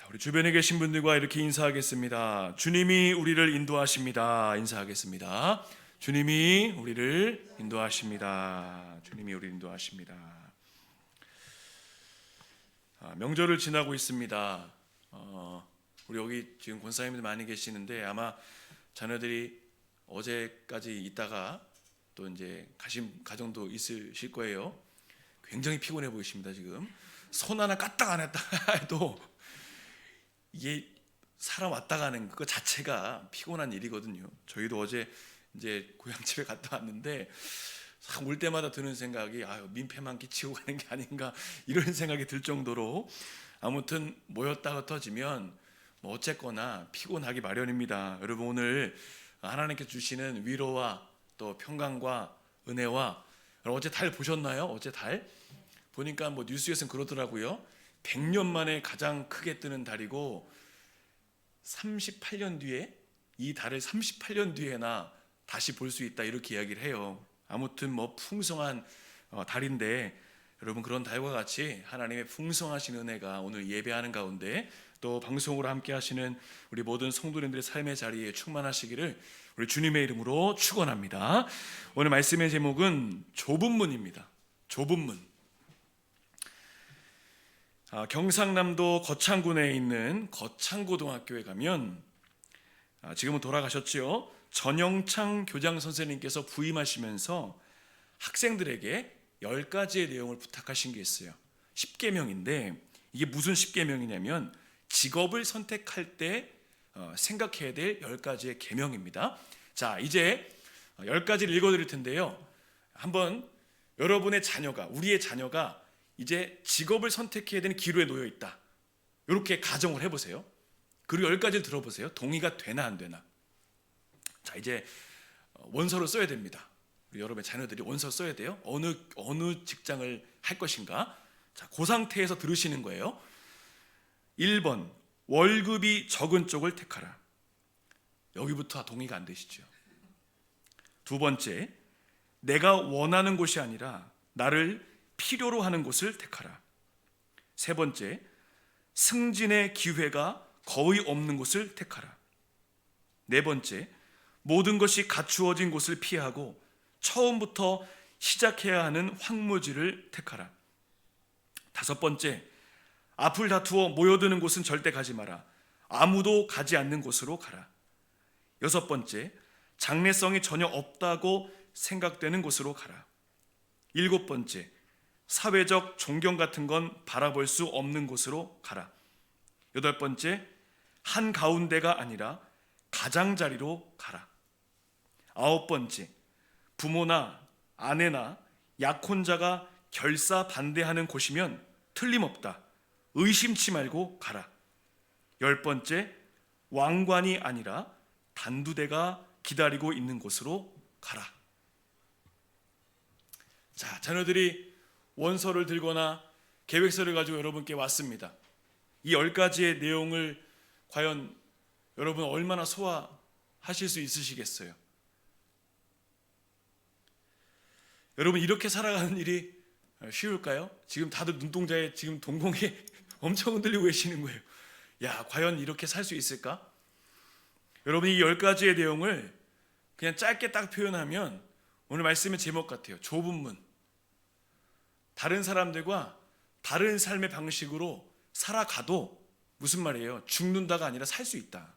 우리 주변에 계신 분들과 이렇게 인사하겠습니다. 주님이 우리를 인도하십니다. 인사하겠습니다. 주님이 우리를 인도하십니다. 주님이 우리를 인도하십니다. 명절을 지나고 있습니다. 우리 여기 지금 권사님들 많이 계시는데 아마 자녀들이 어제까지 있다가 또 이제 가신 가정도 있으실 거예요. 굉장히 피곤해 보이십니다. 지금 손 하나 까딱 안 했다 해도 이게 사람 왔다 가는 그 자체가 피곤한 일이거든요. 저희도 어제 이제 고향집에 갔다 왔는데 올 때마다 드는 생각이 민폐만 끼치고 가는 게 아닌가 이런 생각이 들 정도로 아무튼 모였다가 터지면 뭐 어쨌거나 피곤하기 마련입니다. 여러분 오늘 하나님께서 주시는 위로와 또 평강과 은혜와 어제 달 보셨나요? 어제 달 보니까 뭐 뉴스에서는 그러더라고요. 100년 만에 가장 크게 뜨는 달이고 38년 뒤에 이 달을 38년 뒤에나 다시 볼 수 있다 이렇게 이야기를 해요. 아무튼 뭐 풍성한 달인데 여러분 그런 달과 같이 하나님의 풍성하신 은혜가 오늘 예배하는 가운데 또 방송으로 함께 하시는 우리 모든 성도님들의 삶의 자리에 충만하시기를 우리 주님의 이름으로 축원합니다. 오늘 말씀의 제목은 좁은 문입니다. 좁은 문. 경상남도 거창군에 있는 거창고등학교에 가면 지금은 돌아가셨죠. 전영창 교장 선생님께서 부임하시면서 학생들에게 10가지의 내용을 부탁하신 게 있어요. 10계명인데 이게 무슨 10계명이냐면 직업을 선택할 때 생각해야 될 10가지의 계명입니다. 자, 이제 10가지를 읽어드릴 텐데요. 한번 여러분의 자녀가, 우리의 자녀가 이제 직업을 선택해야 되는 기로에 놓여 있다. 이렇게 가정을 해보세요. 그리고 10가지를 들어보세요. 동의가 되나 안 되나. 자, 이제 원서를 써야 됩니다. 우리 여러분의 자녀들이 원서 써야 돼요. 어느 직장을 할 것인가. 자, 그 상태에서 들으시는 거예요. 1번 월급이 적은 쪽을 택하라. 여기부터 동의가 안 되시죠. 두 번째, 내가 원하는 곳이 아니라 나를 필요로 하는 곳을 택하라. 세 번째, 승진의 기회가 거의 없는 곳을 택하라. 네 번째, 모든 것이 갖추어진 곳을 피하고 처음부터 시작해야 하는 황무지를 택하라. 다섯 번째, 앞을 다투어 모여드는 곳은 절대 가지 마라. 아무도 가지 않는 곳으로 가라. 여섯 번째, 장래성이 전혀 없다고 생각되는 곳으로 가라. 일곱 번째, 사회적 존경 같은 건 바라볼 수 없는 곳으로 가라. 여덟 번째, 한가운데가 아니라 가장자리로 가라. 아홉 번째, 부모나 아내나 약혼자가 결사 반대하는 곳이면 틀림없다. 의심치 말고 가라. 열 번째, 왕관이 아니라 단두대가 기다리고 있는 곳으로 가라. 자, 자녀들이 원서를 들거나 계획서를 가지고 여러분께 왔습니다. 이 10가지의 내용을 과연 여러분 얼마나 소화하실 수 있으시겠어요? 여러분 이렇게 살아가는 일이 쉬울까요? 지금 다들 눈동자에 지금 동공에 엄청 흔들리고 계시는 거예요. 야, 과연 이렇게 살 수 있을까? 여러분 이 10가지의 내용을 그냥 짧게 딱 표현하면 오늘 말씀의 제목 같아요. 좁은 문. 다른 사람들과 다른 삶의 방식으로 살아가도 무슨 말이에요? 죽는다가 아니라 살 수 있다.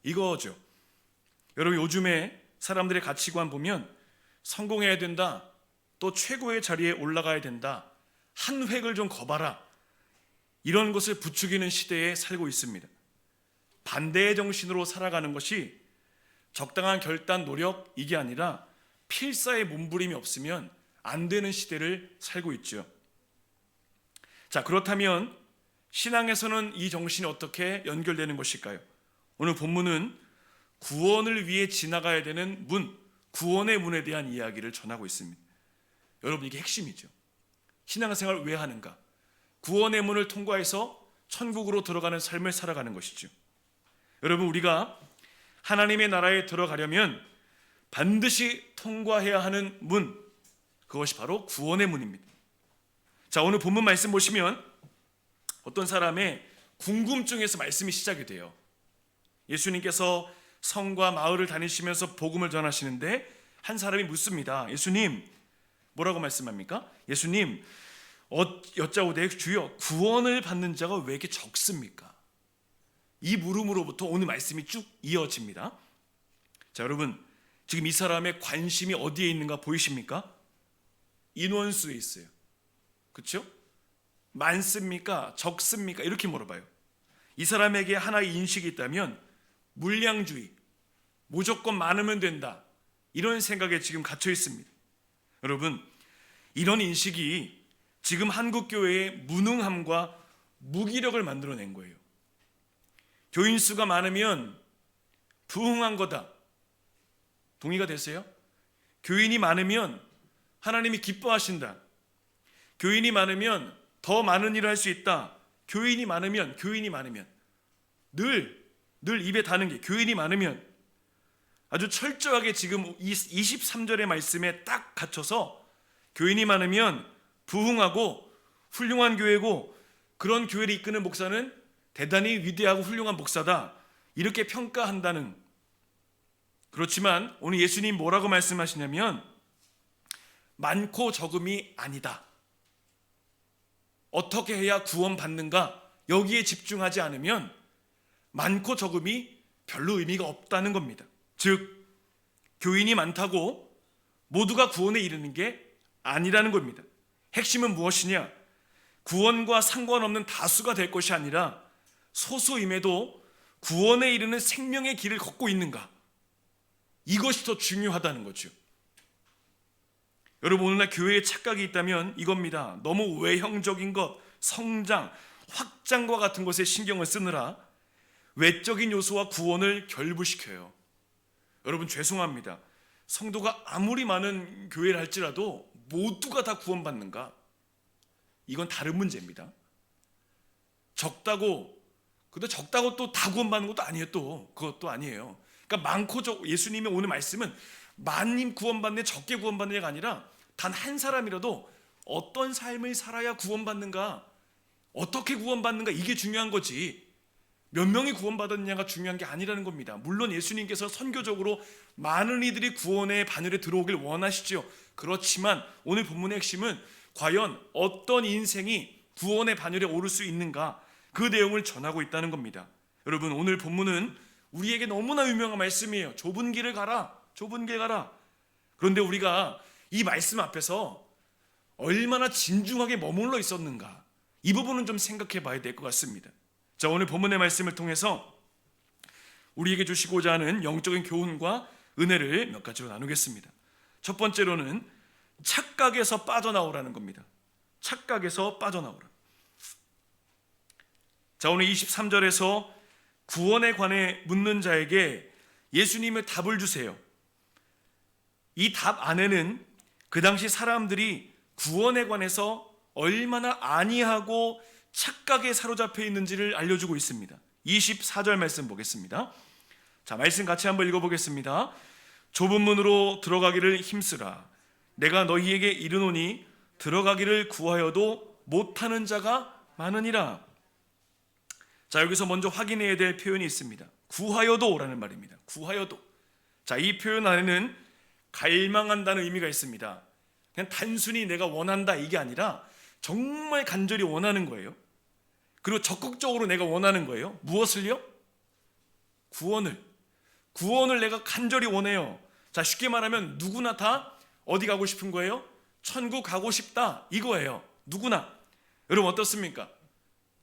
이거죠. 여러분 요즘에 사람들의 가치관 보면 성공해야 된다. 또 최고의 자리에 올라가야 된다. 한 획을 좀 거봐라. 이런 것을 부추기는 시대에 살고 있습니다. 반대의 정신으로 살아가는 것이 적당한 결단, 노력 이게 아니라 필사의 몸부림이 없으면 안 되는 시대를 살고 있죠. 자, 그렇다면 신앙에서는 이 정신이 어떻게 연결되는 것일까요? 오늘 본문은 구원을 위해 지나가야 되는 문, 구원의 문에 대한 이야기를 전하고 있습니다. 여러분 이게 핵심이죠. 신앙생활을 왜 하는가? 구원의 문을 통과해서 천국으로 들어가는 삶을 살아가는 것이죠. 여러분 우리가 하나님의 나라에 들어가려면 반드시 통과해야 하는 문, 그것이 바로 구원의 문입니다. 자, 오늘 본문 말씀 보시면 어떤 사람의 궁금증에서 말씀이 시작이 돼요. 예수님께서 성과 마을을 다니시면서 복음을 전하시는데 한 사람이 묻습니다. 예수님, 뭐라고 말씀합니까? 예수님, 여짜오되 주여, 구원을 받는 자가 왜 이렇게 적습니까? 이 물음으로부터 오늘 말씀이 쭉 이어집니다. 자, 여러분, 지금 이 사람의 관심이 어디에 있는가 보이십니까? 인원수에 있어요. 그렇죠? 많습니까? 적습니까? 이렇게 물어봐요. 이 사람에게 하나의 인식이 있다면 물량주의, 무조건 많으면 된다, 이런 생각에 지금 갇혀 있습니다. 여러분, 이런 인식이 지금 한국교회의 무능함과 무기력을 만들어낸 거예요. 교인 수가 많으면 부흥한 거다. 동의가 되세요? 교인이 많으면 하나님이 기뻐하신다. 교인이 많으면 더 많은 일을 할 수 있다. 교인이 많으면 늘 입에 다는 게 교인이 많으면, 아주 철저하게 지금 23절의 말씀에 딱 갇혀서 교인이 많으면 부흥하고 훌륭한 교회고, 그런 교회를 이끄는 목사는 대단히 위대하고 훌륭한 목사다, 이렇게 평가한다는. 그렇지만 오늘 예수님 뭐라고 말씀하시냐면 많고 적음이 아니다. 어떻게 해야 구원받는가, 여기에 집중하지 않으면 많고 적음이 별로 의미가 없다는 겁니다. 즉, 교인이 많다고 모두가 구원에 이르는 게 아니라는 겁니다. 핵심은 무엇이냐? 구원과 상관없는 다수가 될 것이 아니라 소수임에도 구원에 이르는 생명의 길을 걷고 있는가, 이것이 더 중요하다는 거죠. 여러분, 오늘날 교회에 착각이 있다면 이겁니다. 너무 외형적인 것, 성장, 확장과 같은 것에 신경을 쓰느라 외적인 요소와 구원을 결부시켜요. 여러분, 죄송합니다. 성도가 아무리 많은 교회를 할지라도 모두가 다 구원받는가? 이건 다른 문제입니다. 적다고 또 다 구원받는 것도 아니에요. 또 그것도 아니에요. 그러니까 많고 적, 예수님의 오늘 말씀은 많이 구원받네, 적게 구원받느냐가 아니라 단 한 사람이라도 어떤 삶을 살아야 구원받는가, 어떻게 구원받는가, 이게 중요한 거지 몇 명이 구원받았느냐가 중요한 게 아니라는 겁니다. 물론 예수님께서 선교적으로 많은 이들이 구원의 바늘에 들어오길 원하시죠. 그렇지만 오늘 본문의 핵심은 과연 어떤 인생이 구원의 바늘에 오를 수 있는가, 그 내용을 전하고 있다는 겁니다. 여러분, 오늘 본문은 우리에게 너무나 유명한 말씀이에요. 좁은 길을 가라, 좁은 길 가라. 그런데 우리가 이 말씀 앞에서 얼마나 진중하게 머물러 있었는가, 이 부분은 좀 생각해 봐야 될 것 같습니다. 자, 오늘 본문의 말씀을 통해서 우리에게 주시고자 하는 영적인 교훈과 은혜를 몇 가지로 나누겠습니다. 첫 번째로는 착각에서 빠져나오라는 겁니다. 착각에서 빠져나오라. 자, 오늘 23절에서 구원에 관해 묻는 자에게 예수님의 답을 주세요. 이 답 안에는 그 당시 사람들이 구원에 관해서 얼마나 안이하고 착각에 사로잡혀 있는지를 알려주고 있습니다. 24절 말씀 보겠습니다. 자, 말씀 같이 한번 읽어보겠습니다. 좁은 문으로 들어가기를 힘쓰라. 내가 너희에게 이르노니 들어가기를 구하여도 못하는 자가 많으니라. 자, 여기서 먼저 확인해야 될 표현이 있습니다. 구하여도라는 말입니다. 구하여도. 자, 이 표현 안에는 갈망한다는 의미가 있습니다. 그냥 단순히 내가 원한다, 이게 아니라 정말 간절히 원하는 거예요. 그리고 적극적으로 내가 원하는 거예요. 무엇을요? 구원을 내가 간절히 원해요. 자, 쉽게 말하면 누구나 다 어디 가고 싶은 거예요? 천국 가고 싶다, 이거예요. 누구나. 여러분, 어떻습니까?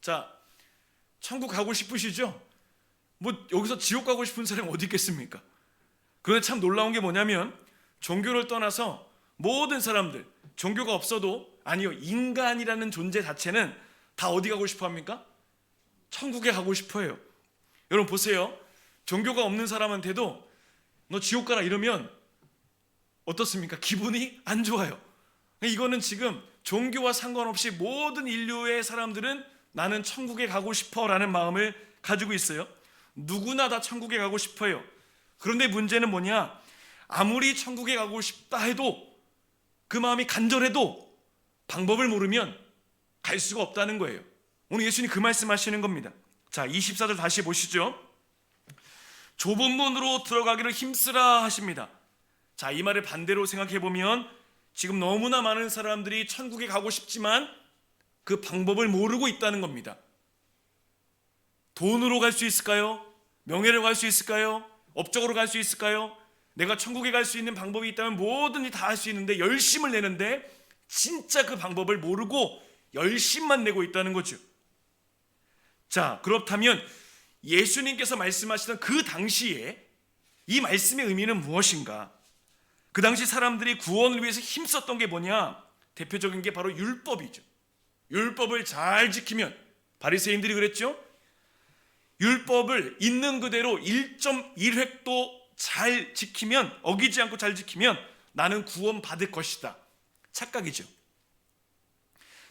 자, 천국 가고 싶으시죠? 뭐 여기서 지옥 가고 싶은 사람이 어디 있겠습니까? 그런데 참 놀라운 게 뭐냐면 종교를 떠나서 모든 사람들, 종교가 없어도, 아니요, 인간이라는 존재 자체는 다 어디 가고 싶어 합니까? 천국에 가고 싶어 해요. 여러분 보세요. 종교가 없는 사람한테도 너 지옥 가라 이러면 어떻습니까? 기분이 안 좋아요. 이거는 지금 종교와 상관없이 모든 인류의 사람들은 나는 천국에 가고 싶어 라는 마음을 가지고 있어요. 누구나 다 천국에 가고 싶어요. 그런데 문제는 뭐냐? 아무리 천국에 가고 싶다 해도, 그 마음이 간절해도 방법을 모르면 갈 수가 없다는 거예요. 오늘 예수님 그 말씀하시는 겁니다. 자, 24절 다시 보시죠. 좁은 문으로 들어가기를 힘쓰라 하십니다. 자, 이 말을 반대로 생각해 보면 지금 너무나 많은 사람들이 천국에 가고 싶지만 그 방법을 모르고 있다는 겁니다. 돈으로 갈 수 있을까요? 명예로 갈 수 있을까요? 업적으로 갈 수 있을까요? 내가 천국에 갈 수 있는 방법이 있다면 뭐든지 다 할 수 있는데 열심을 내는데 진짜 그 방법을 모르고 열심만 내고 있다는 거죠. 자, 그렇다면 예수님께서 말씀하시던 그 당시에 이 말씀의 의미는 무엇인가? 그 당시 사람들이 구원을 위해서 힘썼던 게 뭐냐? 대표적인 게 바로 율법이죠. 율법을 잘 지키면, 바리새인들이 그랬죠? 율법을 있는 그대로 1.1획도 잘 지키면, 어기지 않고 잘 지키면 나는 구원받을 것이다. 착각이죠.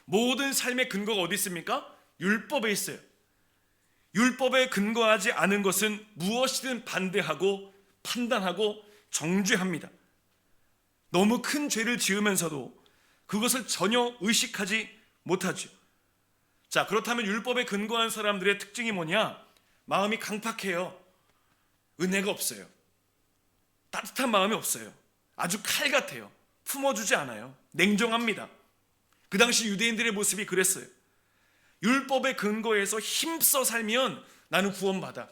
모든 삶의 근거가 어디 있습니까? 율법에 있어요. 율법에 근거하지 않은 것은 무엇이든 반대하고 판단하고 정죄합니다. 너무 큰 죄를 지으면서도 그것을 전혀 의식하지 못하죠. 자, 그렇다면 율법에 근거한 사람들의 특징이 뭐냐? 마음이 강팍해요. 은혜가 없어요. 따뜻한 마음이 없어요. 아주 칼 같아요. 품어주지 않아요. 냉정합니다. 그 당시 유대인들의 모습이 그랬어요. 율법의 근거에서 힘써 살면 나는 구원받아.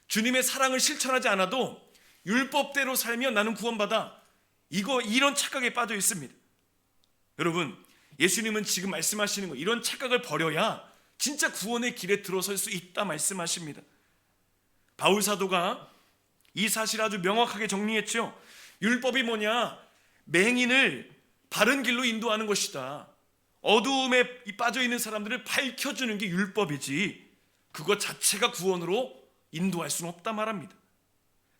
주님의 사랑을 실천하지 않아도 율법대로 살면 나는 구원받아. 이런 착각에 빠져 있습니다. 여러분, 예수님은 지금 말씀하시는 거, 이런 착각을 버려야 진짜 구원의 길에 들어설 수 있다 말씀하십니다. 바울 사도가 이 사실을 아주 명확하게 정리했죠. 율법이 뭐냐? 맹인을 바른 길로 인도하는 것이다. 어두움에 빠져 있는 사람들을 밝혀주는 게 율법이지 그것 자체가 구원으로 인도할 수는 없다 말합니다.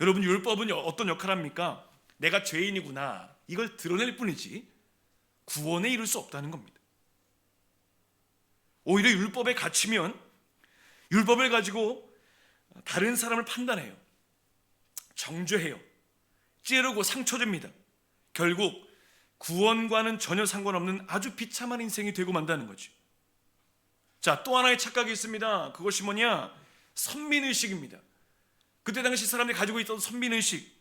여러분, 율법은 어떤 역할을 합니까? 내가 죄인이구나 이걸 드러낼 뿐이지 구원에 이룰 수 없다는 겁니다. 오히려 율법에 갇히면 율법을 가지고 다른 사람을 판단해요. 정죄해요. 찌르고 상처 줍니다. 결국 구원과는 전혀 상관없는 아주 비참한 인생이 되고 만다는 거죠. 자, 또 하나의 착각이 있습니다. 그것이 뭐냐? 선민의식입니다. 그때 당시 사람들이 가지고 있던 선민의식,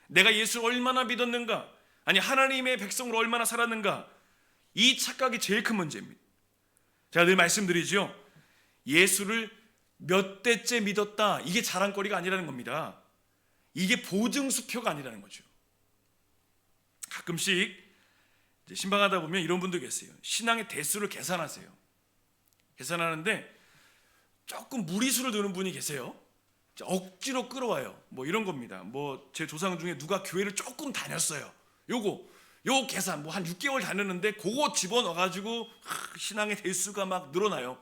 내가 예수를 얼마나 믿었는가, 아니 하나님의 백성으로 얼마나 살았는가, 이 착각이 제일 큰 문제입니다. 제가 늘 말씀드리죠. 예수를 몇 대째 믿었다, 이게 자랑거리가 아니라는 겁니다. 이게 보증수표가 아니라는 거죠. 가끔씩 신방하다 보면 이런 분도 계세요. 신앙의 대수를 계산하세요. 계산하는데 조금 무리수를 두는 분이 계세요. 억지로 끌어와요. 뭐 이런 겁니다. 뭐 제 조상 중에 누가 교회를 조금 다녔어요. 요 계산 뭐 한 6개월 다녔는데 그거 집어넣어가지고 신앙의 대수가 막 늘어나요.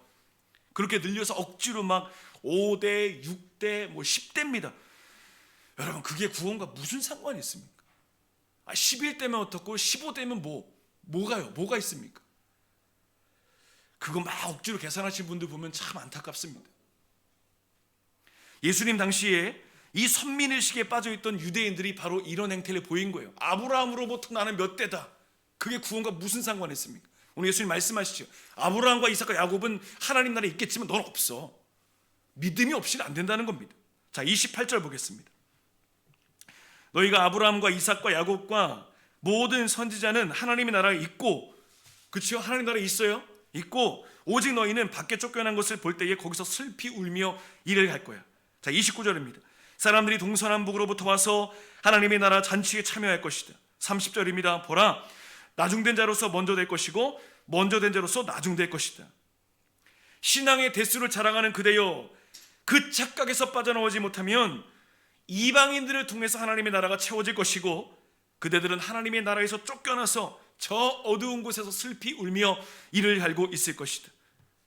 그렇게 늘려서 억지로 막 5대, 6대, 뭐 10대입니다. 여러분, 그게 구원과 무슨 상관이 있습니까? 11대면 어떻고 15대면 뭐가 있습니까? 그거 막 억지로 계산하신 분들 보면 참 안타깝습니다. 예수님 당시에 이 선민의식에 빠져있던 유대인들이 바로 이런 행태를 보인 거예요. 아브라함으로부터 나는 몇 대다. 그게 구원과 무슨 상관이 있습니까? 오늘 예수님 말씀하시죠. 아브라함과 이삭과 야곱은 하나님 나라에 있겠지만 넌 없어. 믿음이 없이는 안 된다는 겁니다. 자, 28절 보겠습니다. 너희가 아브라함과 이삭과 야곱과 모든 선지자는 하나님의 나라에 있고, 그렇죠? 하나님 나라에 있어요. 있고 오직 너희는 밖에 쫓겨난 것을 볼 때에 거기서 슬피 울며 이를 갈 거야. 자, 29절입니다. 사람들이 동서남북으로부터 와서 하나님의 나라 잔치에 참여할 것이다. 30절입니다. 보라, 나중된 자로서 먼저 될 것이고 먼저 된 자로서 나중될 것이다. 신앙의 대수를 자랑하는 그대여, 그 착각에서 빠져나오지 못하면 이방인들을 통해서 하나님의 나라가 채워질 것이고 그대들은 하나님의 나라에서 쫓겨나서 저 어두운 곳에서 슬피 울며 이를 갈고 있을 것이다.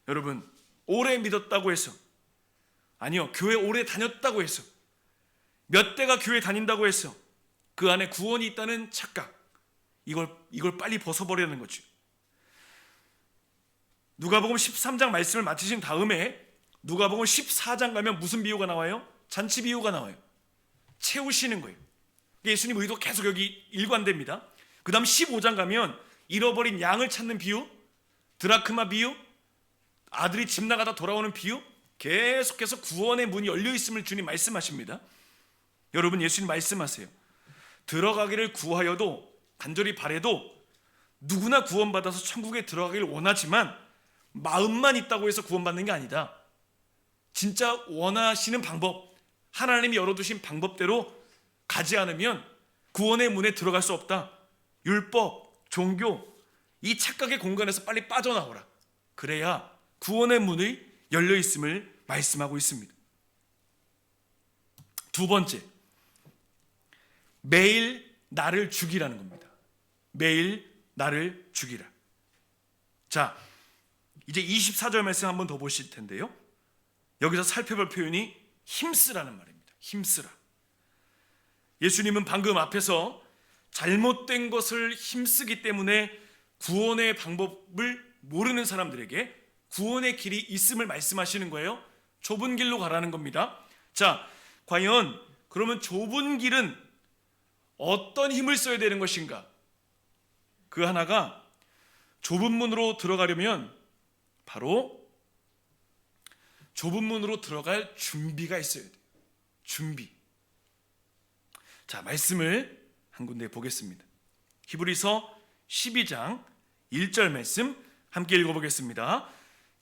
여러분, 오래 믿었다고 해서, 아니요, 교회 오래 다녔다고 해서, 몇 대가 교회 다닌다고 해서 그 안에 구원이 있다는 착각, 이걸 빨리 벗어버리는 거죠. 누가복음 13장 말씀을 마치신 다음에 누가복음 14장 가면 무슨 비유가 나와요? 잔치 비유가 나와요. 채우시는 거예요. 예수님 의도 계속 여기 일관됩니다. 그 다음 15장 가면 잃어버린 양을 찾는 비유, 드라크마 비유, 아들이 집 나가다 돌아오는 비유, 계속해서 구원의 문이 열려 있음을 주님 말씀하십니다. 여러분, 예수님 말씀하세요. 들어가기를 구하여도, 간절히 바래도 누구나 구원받아서 천국에 들어가기를 원하지만 마음만 있다고 해서 구원받는 게 아니다. 진짜 원하시는 방법, 하나님이 열어두신 방법대로 가지 않으면 구원의 문에 들어갈 수 없다. 율법, 종교, 이 착각의 공간에서 빨리 빠져나오라. 그래야 구원의 문이 열려 있음을 말씀하고 있습니다. 두 번째, 매일 나를 죽이라는 겁니다. 매일 나를 죽이라. 자, 이제 24절 말씀 한번 더 보실 텐데요. 여기서 살펴볼 표현이 힘쓰라는 말입니다. 힘쓰라. 예수님은 방금 앞에서 잘못된 것을 힘쓰기 때문에 구원의 방법을 모르는 사람들에게 구원의 길이 있음을 말씀하시는 거예요. 좁은 길로 가라는 겁니다. 자, 과연 그러면 좁은 길은 어떤 힘을 써야 되는 것인가? 그 하나가 좁은 문으로 들어가려면 바로 좁은 문으로 들어갈 준비가 있어야 돼요. 준비. 자, 말씀을 한 군데 보겠습니다. 히브리서 12장 1절 말씀 함께 읽어보겠습니다.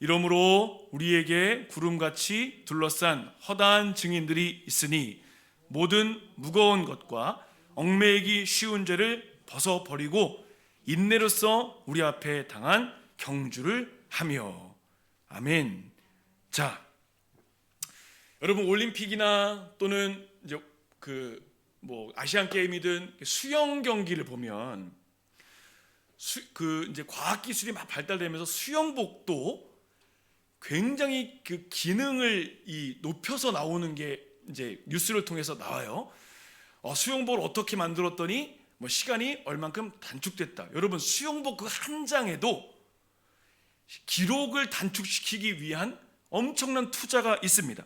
이러므로 우리에게 구름같이 둘러싼 허다한 증인들이 있으니 모든 무거운 것과 얽매이기 쉬운 죄를 벗어버리고 인내로써 우리 앞에 당한 경주를 하며. 아멘. 자, 여러분, 올림픽이나 또는 이제 아시안 게임이든 수영 경기를 보면 이제 과학 기술이 막 발달되면서 수영복도 굉장히 그 기능을 높여서 나오는 게 이제 뉴스를 통해서 나와요. 수영복을 어떻게 만들었더니 시간이 얼만큼 단축됐다. 여러분, 수영복 그 한 장에도 기록을 단축시키기 위한 엄청난 투자가 있습니다.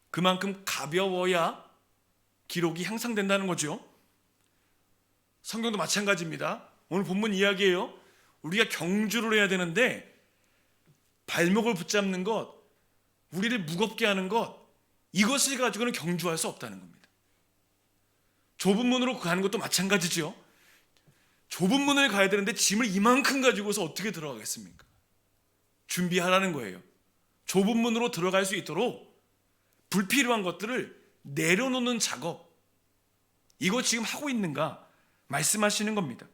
그만큼 가벼워야 기록이 향상된다는 거죠. 성경도 마찬가지입니다. 오늘 본문 이야기예요. 우리가 경주를 해야 되는데 발목을 붙잡는 것, 우리를 무겁게 하는 것, 이것을 가지고는 경주할 수 없다는 겁니다. 좁은 문으로 가는 것도 마찬가지죠. 좁은 문을 가야 되는데 짐을 이만큼 가지고서 어떻게 들어가겠습니까? 준비하라는 거예요. 좁은 문으로 들어갈 수 있도록 불필요한 것들을 내려놓는 작업, 이거 지금 하고 있는가 말씀하시는 겁니다.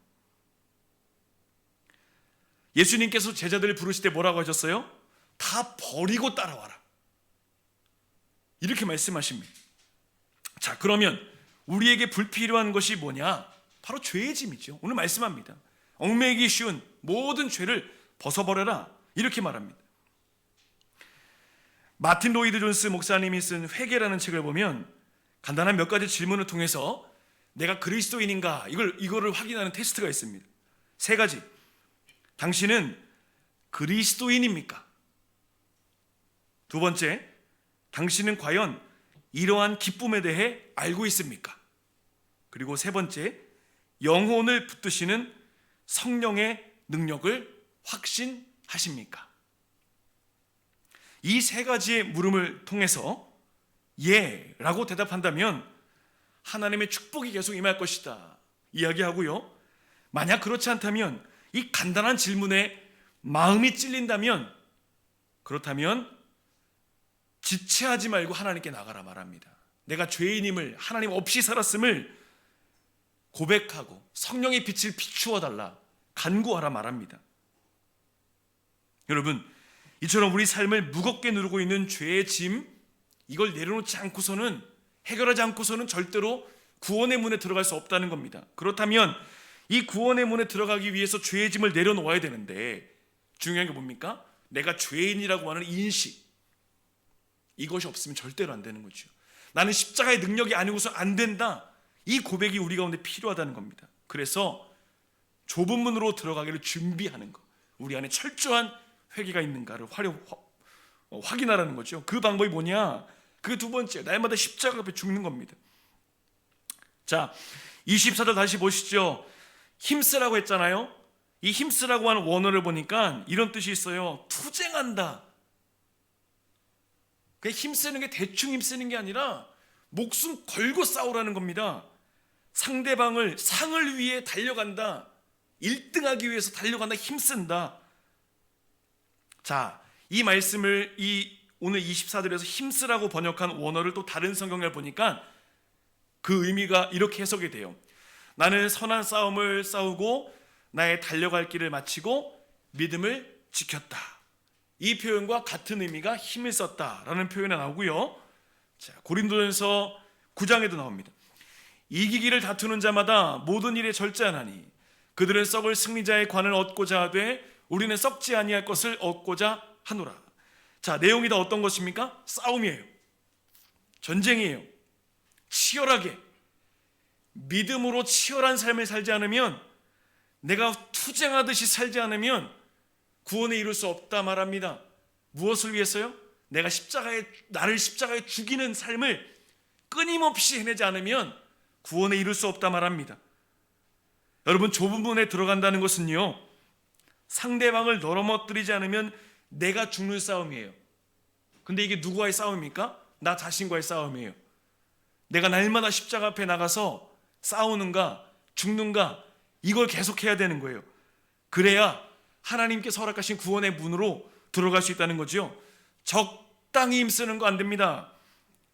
예수님께서 제자들을 부르실 때 뭐라고 하셨어요? 다 버리고 따라와라, 이렇게 말씀하십니다. 자, 그러면 우리에게 불필요한 것이 뭐냐? 바로 죄의 짐이죠. 오늘 말씀합니다. 얽매이기 쉬운 모든 죄를 벗어버려라, 이렇게 말합니다. 마틴 로이드 존스 목사님이 쓴 회개라는 책을 보면 간단한 몇 가지 질문을 통해서 내가 그리스도인인가 이거를 확인하는 테스트가 있습니다. 세 가지. 당신은 그리스도인입니까? 두 번째, 당신은 과연 이러한 기쁨에 대해 알고 있습니까? 그리고 세 번째, 영혼을 붙드시는 성령의 능력을 확신하십니까? 이 세 가지의 물음을 통해서 예라고 대답한다면 하나님의 축복이 계속 임할 것이다 이야기하고요. 만약 그렇지 않다면, 이 간단한 질문에 마음이 찔린다면, 그렇다면 지체하지 말고 하나님께 나가라 말합니다. 내가 죄인임을, 하나님 없이 살았음을 고백하고 성령의 빛을 비추어 달라, 간구하라 말합니다. 여러분, 이처럼 우리 삶을 무겁게 누르고 있는 죄의 짐, 이걸 내려놓지 않고서는, 해결하지 않고서는 절대로 구원의 문에 들어갈 수 없다는 겁니다. 그렇다면 이 구원의 문에 들어가기 위해서 죄의 짐을 내려놓아야 되는데, 중요한 게 뭡니까? 내가 죄인이라고 하는 인식, 이것이 없으면 절대로 안 되는 거죠. 나는 십자가의 능력이 아니고서 안 된다, 이 고백이 우리 가운데 필요하다는 겁니다. 그래서 좁은 문으로 들어가기를 준비하는 것, 우리 안에 철저한 회개가 있는가를 확인하라는 거죠. 그 방법이 뭐냐? 그 두 번째, 날마다 십자가 앞에 죽는 겁니다. 자, 24절 다시 보시죠. 힘쓰라고 했잖아요. 이 힘쓰라고 하는 원어를 보니까 이런 뜻이 있어요. 투쟁한다. 그냥 힘쓰는 게 대충 힘쓰는 게 아니라 목숨 걸고 싸우라는 겁니다. 상대방을 상을 위해 달려간다. 1등하기 위해서 달려간다. 힘쓴다. 자, 이 말씀을 오늘 24절에서 힘쓰라고 번역한 원어를 또 다른 성경을 보니까 그 의미가 이렇게 해석이 돼요. 나는 선한 싸움을 싸우고 나의 달려갈 길을 마치고 믿음을 지켰다. 이 표현과 같은 의미가 힘을 썼다라는 표현이 나오고요. 자, 고린도전서 9장에도 나옵니다. 이기기를 다투는 자마다 모든 일에 절제하나니 그들은 썩을 승리자의 관을 얻고자 하되 우리는 썩지 아니할 것을 얻고자 하노라. 자, 내용이 다 어떤 것입니까? 싸움이에요. 전쟁이에요. 치열하게 믿음으로 치열한 삶을 살지 않으면, 내가 투쟁하듯이 살지 않으면 구원에 이룰 수 없다 말합니다. 무엇을 위해서요? 나를 십자가에 죽이는 삶을 끊임없이 해내지 않으면 구원에 이룰 수 없다 말합니다. 여러분, 좁은 문에 들어간다는 것은요, 상대방을 넘어뜨리지 않으면 내가 죽는 싸움이에요. 근데 이게 누구와의 싸움입니까? 나 자신과의 싸움이에요. 내가 날마다 십자가 앞에 나가서 싸우는가 죽는가 이걸 계속해야 되는 거예요. 그래야 하나님께서 허락하신 구원의 문으로 들어갈 수 있다는 거죠. 적당히 힘쓰는 거 안 됩니다.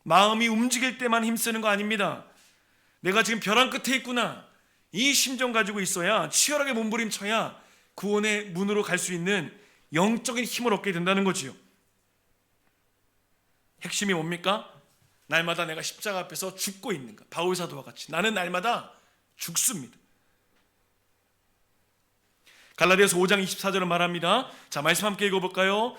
마음이 움직일 때만 힘쓰는 거 아닙니다. 내가 지금 벼랑 끝에 있구나, 이 심정 가지고 있어야, 치열하게 몸부림쳐야 구원의 문으로 갈 수 있는 영적인 힘을 얻게 된다는 거지요. 핵심이 뭡니까? 날마다 내가 십자가 앞에서 죽고 있는가. 바울 사도와 같이 나는 날마다 죽습니다. 갈라디아서 5장 24절은 말합니다. 자, 말씀 함께 읽어볼까요?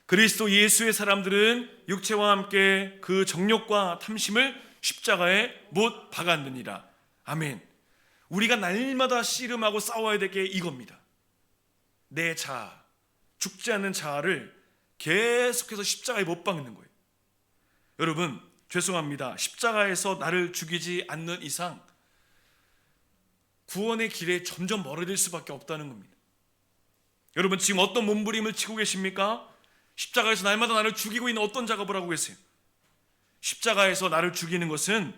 그리스도 예수의 사람들은 육체와 함께 그 정욕과 탐심을 십자가에 못 박았느니라. 아멘. 우리가 날마다 씨름하고 싸워야 될 게 이겁니다. 내 자아, 죽지 않는 자아를 계속해서 십자가에 못 박는 거예요. 여러분, 죄송합니다. 십자가에서 나를 죽이지 않는 이상 구원의 길에 점점 멀어질 수밖에 없다는 겁니다. 여러분, 지금 어떤 몸부림을 치고 계십니까? 십자가에서 날마다 나를 죽이고 있는 어떤 작업을 하고 계세요? 십자가에서 나를 죽이는 것은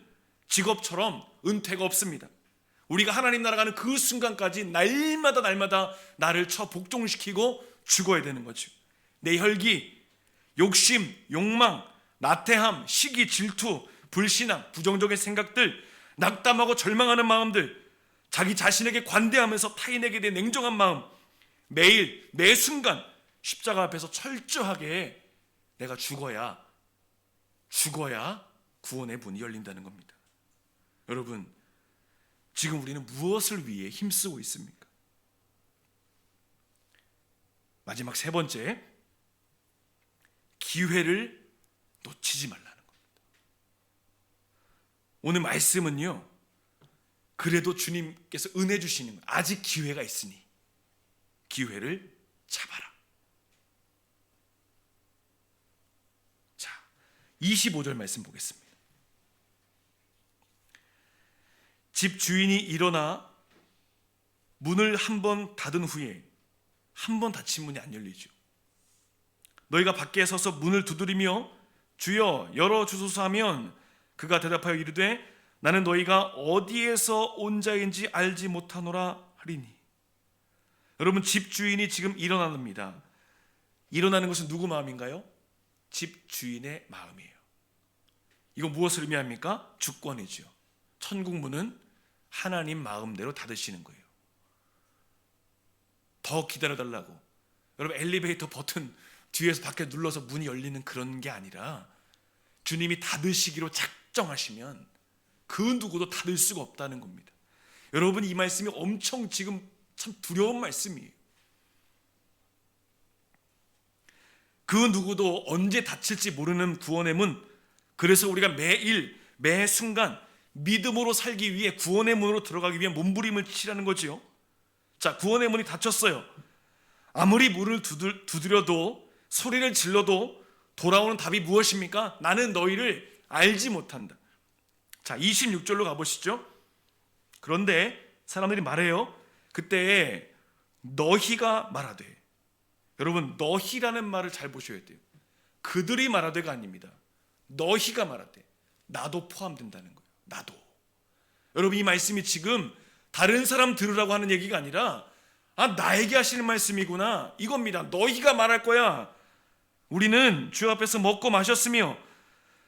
직업처럼 은퇴가 없습니다. 우리가 하나님 나라 가는 그 순간까지 날마다 나를 쳐 복종시키고 죽어야 되는 거죠. 내 혈기, 욕심, 욕망, 나태함, 시기, 질투, 불신앙, 부정적인 생각들, 낙담하고 절망하는 마음들, 자기 자신에게 관대하면서 타인에게 대해 냉정한 마음, 매일 매 순간 십자가 앞에서 철저하게 내가 죽어야 구원의 문이 열린다는 겁니다. 여러분, 지금 우리는 무엇을 위해 힘쓰고 있습니까? 마지막 세 번째, 기회를 놓치지 말라는 겁니다. 오늘 말씀은요, 그래도 주님께서 은혜 주시는 거예요. 아직 기회가 있으니 기회를 잡아라. 자, 25절 말씀 보겠습니다. 집 주인이 일어나 문을 한 번 닫은 후에 한 번 닫힌 문이 안 열리죠. 너희가 밖에 서서 문을 두드리며 주여 열어주소서 하면 그가 대답하여 이르되 나는 너희가 어디에서 온 자인지 알지 못하노라 하리니. 여러분, 집 주인이 지금 일어납니다. 일어나는 것은 누구 마음인가요? 집 주인의 마음이에요. 이거 무엇을 의미합니까? 주권이죠. 천국 문은 하나님 마음대로 닫으시는 거예요. 더 기다려달라고, 여러분 엘리베이터 버튼 뒤에서 밖에 눌러서 문이 열리는 그런 게 아니라 주님이 닫으시기로 작정하시면 그 누구도 닫을 수가 없다는 겁니다. 여러분, 이 말씀이 엄청 지금 참 두려운 말씀이에요. 그 누구도 언제 닫힐지 모르는 구원의 문. 그래서 우리가 매일 매 순간 믿음으로 살기 위해 구원의 문으로 들어가기 위해 몸부림을 치라는 거지요. 자, 구원의 문이 닫혔어요. 아무리 문을 두드려도 소리를 질러도 돌아오는 답이 무엇입니까? 나는 너희를 알지 못한다. 자, 26절로 가보시죠. 그런데 사람들이 말해요. 그때 너희가 말하되, 여러분 너희라는 말을 잘 보셔야 돼요. 그들이 말하되가 아닙니다. 너희가 말하되, 나도 포함된다는 거예요. 나도. 여러분, 이 말씀이 지금 다른 사람 들으라고 하는 얘기가 아니라 나에게 하시는 말씀이구나, 이겁니다. 너희가 말할 거야. 우리는 주 앞에서 먹고 마셨으며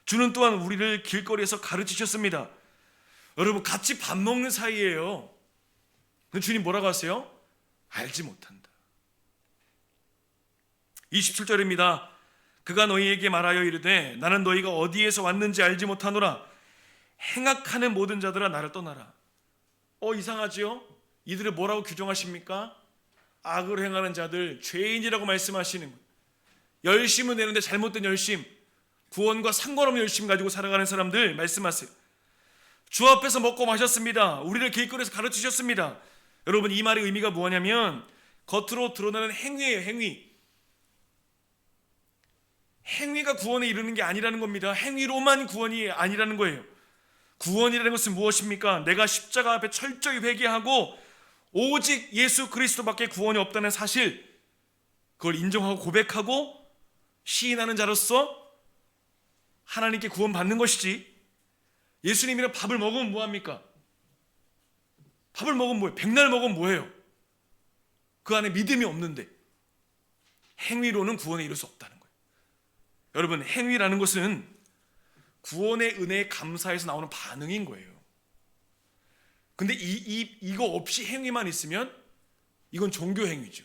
주는 또한 우리를 길거리에서 가르치셨습니다. 여러분, 같이 밥 먹는 사이예요. 근데 주님 뭐라고 하세요? 알지 못한다. 27절입니다. 그가 너희에게 말하여 이르되 나는 너희가 어디에서 왔는지 알지 못하노라. 행악하는 모든 자들아 나를 떠나라. 이상하지요? 이들을 뭐라고 규정하십니까? 악을 행하는 자들, 죄인이라고 말씀하시는 거예요. 열심은 내는데 잘못된 열심, 구원과 상관없는 열심 가지고 살아가는 사람들 말씀하세요. 주 앞에서 먹고 마셨습니다. 우리를 길거리에서 가르치셨습니다. 여러분, 이 말의 의미가 뭐냐면 겉으로 드러나는 행위예요. 행위가 구원에 이르는 게 아니라는 겁니다. 행위로만 구원이 아니라는 거예요. 구원이라는 것은 무엇입니까? 내가 십자가 앞에 철저히 회개하고 오직 예수 그리스도밖에 구원이 없다는 사실, 그걸 인정하고 고백하고 시인하는 자로서 하나님께 구원받는 것이지, 예수님이랑 밥을 먹으면 뭐합니까? 밥을 먹으면 뭐예요? 백날 먹으면 뭐예요? 그 안에 믿음이 없는데 행위로는 구원에 이를 수 없다는 거예요. 여러분, 행위라는 것은 구원의 은혜에 감사해서 나오는 반응인 거예요. 근데 이거 없이 행위만 있으면 이건 종교 행위죠.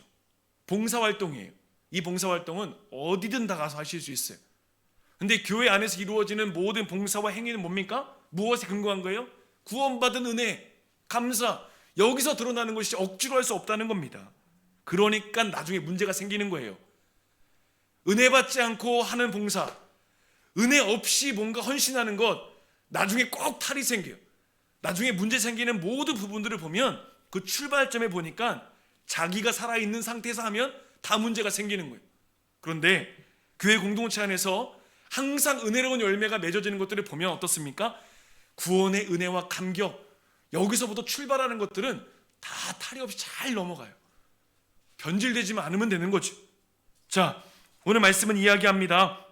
봉사활동이에요. 이 봉사활동은 어디든 다 가서 하실 수 있어요. 근데 교회 안에서 이루어지는 모든 봉사와 행위는 뭡니까? 무엇에 근거한 거예요? 구원받은 은혜, 감사, 여기서 드러나는 것이 억지로 할 수 없다는 겁니다. 그러니까 나중에 문제가 생기는 거예요. 은혜 받지 않고 하는 봉사, 은혜 없이 뭔가 헌신하는 것, 나중에 꼭 탈이 생겨요. 나중에 문제 생기는 모든 부분들을 보면 그 출발점에 보니까 자기가 살아있는 상태에서 하면 다 문제가 생기는 거예요. 그런데 교회 공동체 안에서 항상 은혜로운 열매가 맺어지는 것들을 보면 어떻습니까? 구원의 은혜와 감격, 여기서부터 출발하는 것들은 다 탈이 없이 잘 넘어가요. 변질되지만 않으면 되는 거죠. 자, 오늘 말씀은 이야기합니다.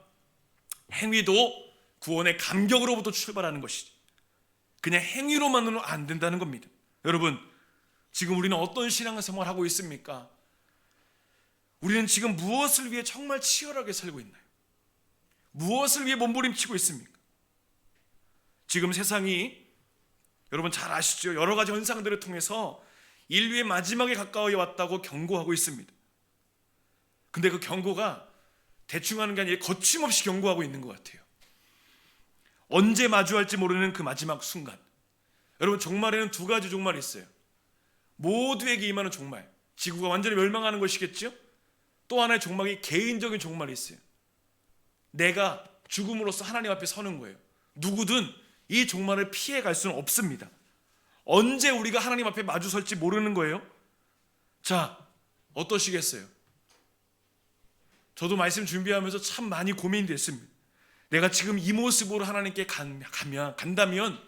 행위도 구원의 감격으로부터 출발하는 것이지, 그냥 행위로만으로는 안 된다는 겁니다. 여러분, 지금 우리는 어떤 신앙생활을 하고 있습니까? 우리는 지금 무엇을 위해 정말 치열하게 살고 있나요? 무엇을 위해 몸부림치고 있습니까? 지금 세상이, 여러분 잘 아시죠? 여러 가지 현상들을 통해서 인류의 마지막에 가까워 왔다고 경고하고 있습니다. 근데 그 경고가 대충 하는 게 아니라 거침없이 경고하고 있는 것 같아요. 언제 마주할지 모르는 그 마지막 순간. 여러분, 종말에는 두 가지 종말이 있어요. 모두에게 임하는 종말, 지구가 완전히 멸망하는 것이겠죠? 또 하나의 종말이 개인적인 종말이 있어요. 내가 죽음으로써 하나님 앞에 서는 거예요. 누구든 이 종말을 피해갈 수는 없습니다. 언제 우리가 하나님 앞에 마주 설지 모르는 거예요. 자, 어떠시겠어요? 저도 말씀 준비하면서 참 많이 고민이 됐습니다. 내가 지금 이 모습으로 하나님께 간다면,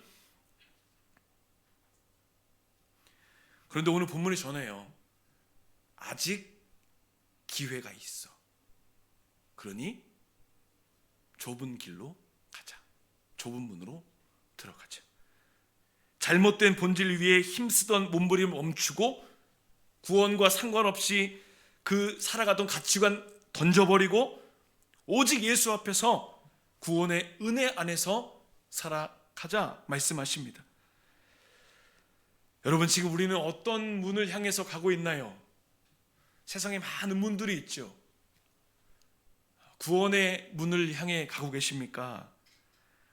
그런데 오늘 본문이 전해요. 아직 기회가 있어. 그러니 좁은 길로 가자. 좁은 문으로 들어가자. 잘못된 본질 위에 힘쓰던 몸부림을 멈추고 구원과 상관없이 그 살아가던 가치관 던져버리고 오직 예수 앞에서 구원의 은혜 안에서 살아가자 말씀하십니다. 여러분, 지금 우리는 어떤 문을 향해서 가고 있나요? 세상에 많은 문들이 있죠. 구원의 문을 향해 가고 계십니까?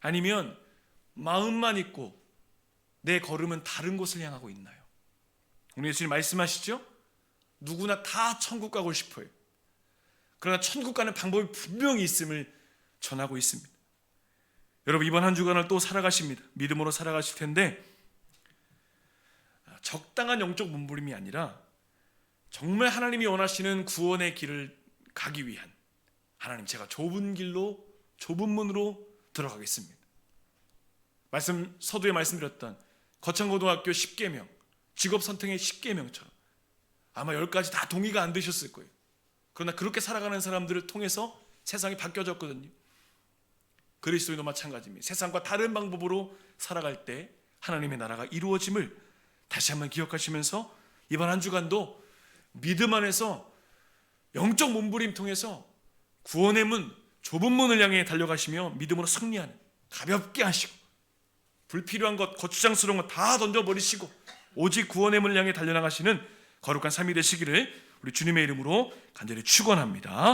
아니면 마음만 있고 내 걸음은 다른 곳을 향하고 있나요? 오늘 예수님 말씀하시죠? 누구나 다 천국 가고 싶어요. 그러나 천국 가는 방법이 분명히 있음을 전하고 있습니다. 여러분, 이번 한 주간을 또 살아가십니다. 믿음으로 살아가실 텐데, 적당한 영적 몸부림이 아니라 정말 하나님이 원하시는 구원의 길을 가기 위한, 하나님, 제가 좁은 길로, 좁은 문으로 들어가겠습니다. 서두에 말씀드렸던 거창고등학교 10계명, 직업 선택의 10계명처럼 아마 10가지 다 동의가 안 되셨을 거예요. 그러나 그렇게 살아가는 사람들을 통해서 세상이 바뀌어졌거든요. 그리스도인도 마찬가지입니다. 세상과 다른 방법으로 살아갈 때 하나님의 나라가 이루어짐을 다시 한번 기억하시면서 이번 한 주간도 믿음 안에서 영적 몸부림 통해서 구원의 문, 좁은 문을 향해 달려가시며 믿음으로 승리하는, 가볍게 하시고 불필요한 것, 거추장스러운 것 다 던져버리시고 오직 구원의 문을 향해 달려나가시는 거룩한 삶이 되시기를 우리 주님의 이름으로 간절히 축원합니다.